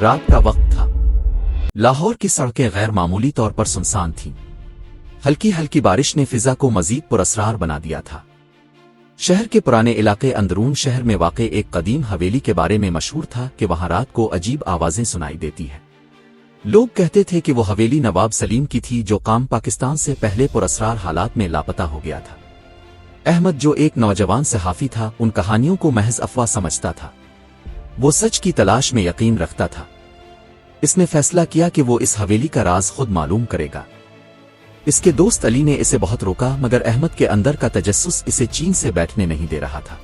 رات کا وقت تھا۔ لاہور کی سڑکیں غیر معمولی طور پر سنسان تھیں۔ ہلکی ہلکی بارش نے فضا کو مزید پراسرار بنا دیا تھا۔ شہر کے پرانے علاقے اندرون شہر میں واقع ایک قدیم حویلی کے بارے میں مشہور تھا کہ وہاں رات کو عجیب آوازیں سنائی دیتی ہیں۔ لوگ کہتے تھے کہ وہ حویلی نواب سلیم کی تھی جو قام پاکستان سے پہلے پراسرار حالات میں لاپتہ ہو گیا تھا۔ احمد جو ایک نوجوان صحافی تھا ان کہانیوں کو محض افواہ سمجھتا تھا۔ وہ سچ کی تلاش میں یقین رکھتا تھا۔ اس نے فیصلہ کیا کہ وہ اس حویلی کا راز خود معلوم کرے گا۔ اس کے دوست علی نے اسے بہت روکا مگر احمد کے اندر کا تجسس اسے چین سے بیٹھنے نہیں دے رہا تھا۔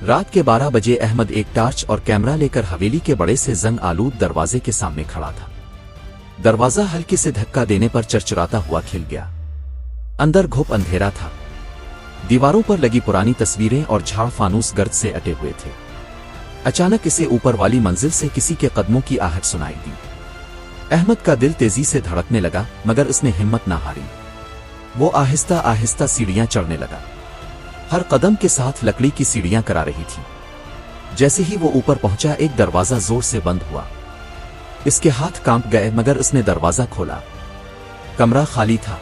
رات کے 12 بجے احمد ایک ٹارچ اور کیمرہ لے کر حویلی کے بڑے سے زنگ آلود دروازے کے سامنے کھڑا تھا۔ دروازہ ہلکے سے دھکا دینے پر چرچراتا ہوا کھل گیا۔ اندر گھپ اندھیرا تھا۔ دیواروں پر لگی پرانی تصویریں اور جھاڑ فانوس گرد سے اٹے ہوئے تھے۔ اچانک اسے اوپر والی منزل سے کسی کے قدموں کی آہٹ سنائی دی۔ احمد کا دل تیزی سے دھڑکنے لگا مگر اس نے ہمت نہ ہاری۔ وہ آہستہ آہستہ سیڑھیاں چڑھنے لگا۔ ہر قدم کے ساتھ لکڑی کی سیڑھیاں کرا رہی تھی۔ جیسے ہی وہ اوپر پہنچا ایک دروازہ زور سے بند ہوا۔ اس کے ہاتھ کانپ گئے مگر اس نے دروازہ کھولا۔ کمرہ خالی تھا۔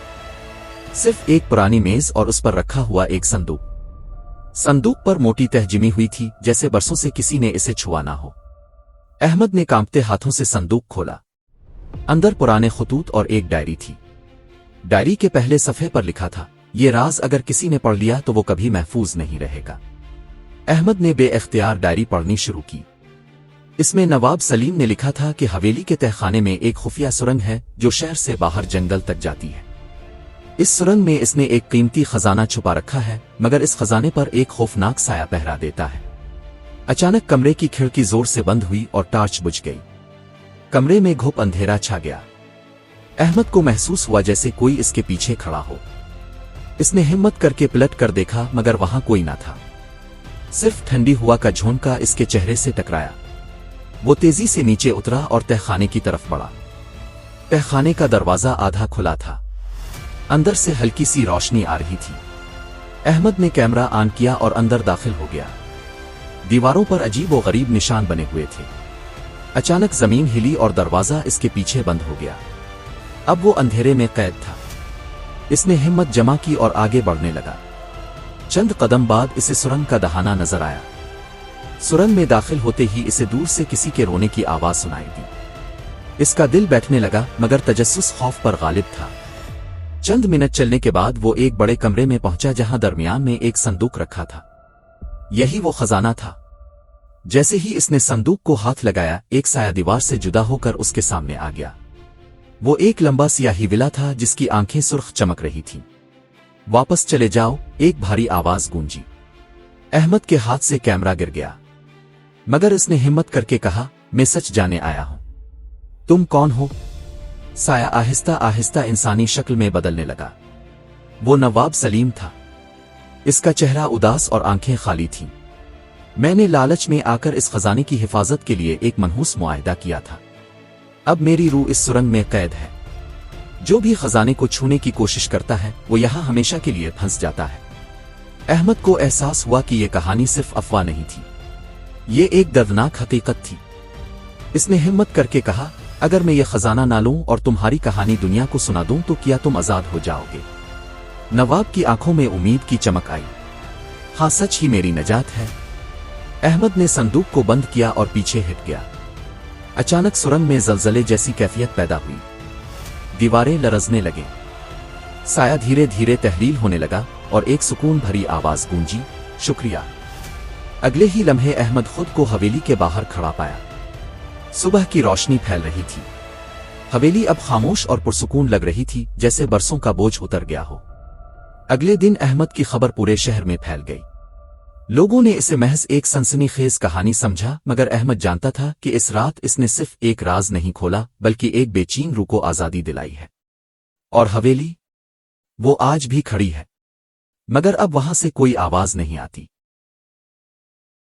صرف ایک پرانی میز اور اس پر رکھا ہوا ایک صندوق۔ صندوق پر موٹی تہ جمی ہوئی تھی جیسے برسوں سے کسی نے اسے چھوا نہ ہو۔ احمد نے کانپتے ہاتھوں سے صندوق کھولا۔ اندر پرانے خطوط اور ایک ڈائری تھی۔ ڈائری کے پہلے صفحے پر لکھا تھا، یہ راز اگر کسی نے پڑھ لیا تو وہ کبھی محفوظ نہیں رہے گا۔ احمد نے بے اختیار ڈائری پڑھنی شروع کی۔ اس میں نواب سلیم نے لکھا تھا کہ حویلی کے تہ خانے میں ایک خفیہ سرنگ ہے جو شہر سے باہر جنگل تک جاتی ہے۔ اس سرنگ میں اس نے ایک قیمتی خزانہ چھپا رکھا ہے مگر اس خزانے پر ایک خوفناک سایہ پہرا دیتا ہے۔ اچانک کمرے کی کھڑکی زور سے بند ہوئی اور ٹارچ بجھ گئی۔ کمرے میں گھپ اندھیرا چھا گیا۔ احمد کو محسوس ہوا جیسے کوئی اس کے پیچھے کھڑا ہو۔ اس نے ہمت کر کے پلٹ کر دیکھا مگر وہاں کوئی نہ تھا۔ صرف ٹھنڈی ہوا کا جھونکا اس کے چہرے سے ٹکرایا۔ وہ تیزی سے نیچے اترا اور تہ خانے کی طرف بڑھا۔ تہ خانے کا دروازہ آدھا کھلا تھا۔ اندر سے ہلکی سی روشنی آ رہی تھی۔ احمد نے کیمرہ آن کیا اور اندر داخل ہو گیا۔ دیواروں پر عجیب و غریب نشان بنے ہوئے تھے۔ اچانک زمین ہلی اور دروازہ اس کے پیچھے بند ہو گیا۔ اب وہ اندھیرے میں قید تھا۔ اس نے ہمت جمع کی اور آگے بڑھنے لگا۔ چند قدم بعد اسے سرنگ کا دہانہ نظر آیا۔ سرنگ میں داخل ہوتے ہی اسے دور سے کسی کے رونے کی آواز سنائی دی۔ اس کا دل بیٹھنے لگا مگر تجسس خوف پر غالب تھا۔ چند منٹ چلنے کے بعد وہ ایک بڑے کمرے میں پہنچا جہاں درمیان میں ایک صندوق رکھا تھا۔ یہی وہ خزانہ تھا۔ جیسے ہی اس نے صندوق کو ہاتھ لگایا ایک سایہ دیوار سے جدا ہو کر اس کے سامنے آ گیا۔ وہ ایک لمبا سیاہی ولا تھا جس کی آنکھیں سرخ چمک رہی تھیں۔ واپس چلے جاؤ، ایک بھاری آواز گونجی۔ احمد کے ہاتھ سے کیمرہ گر گیا مگر اس نے ہمت کر کے کہا، میں سچ جانے آیا ہوں۔ تم کون ہو؟ سایہ آہستہ آہستہ انسانی شکل میں بدلنے لگا۔ وہ نواب سلیم تھا۔ اس کا چہرہ اداس اور آنکھیں خالی تھیں۔ میں نے لالچ میں آ کر اس خزانے کی حفاظت کے لیے ایک منحوس معاہدہ کیا تھا۔ اب میری روح اس سرنگ میں قید ہے۔ جو بھی خزانے کو چھونے کی کوشش کرتا ہے وہ یہاں ہمیشہ کے لیے پھنس جاتا ہے۔ احمد کو احساس ہوا کہ یہ کہانی صرف افواہ نہیں تھی، یہ ایک دردناک حقیقت تھی۔ اس نے ہمت کر کے کہا، اگر میں یہ خزانہ نہ لوں اور تمہاری کہانی دنیا کو سنا دوں تو کیا تم آزاد ہو جاؤ گے؟ نواب کی آنکھوں میں امید کی چمک آئی۔ ہاں، سچ ہی میری نجات ہے۔ احمد نے صندوق کو بند کیا اور پیچھے ہٹ گیا۔ اچانک سرنگ میں زلزلے جیسی کیفیت پیدا ہوئی۔ دیواریں لرزنے لگیں۔ سایہ دھیرے دھیرے تحلیل ہونے لگا اور ایک سکون بھری آواز گونجی، شکریہ۔ اگلے ہی لمحے احمد خود کو حویلی کے باہر کھڑا پایا۔ صبح کی روشنی پھیل رہی تھی۔ حویلی اب خاموش اور پرسکون لگ رہی تھی جیسے برسوں کا بوجھ اتر گیا ہو۔ اگلے دن احمد کی خبر پورے شہر میں پھیل گئی۔ لوگوں نے اسے محض ایک سنسنی خیز کہانی سمجھا مگر احمد جانتا تھا کہ اس رات اس نے صرف ایک راز نہیں کھولا بلکہ ایک بے چین روح کو آزادی دلائی ہے۔ اور حویلی؟ وہ آج بھی کھڑی ہے مگر اب وہاں سے کوئی آواز نہیں آتی۔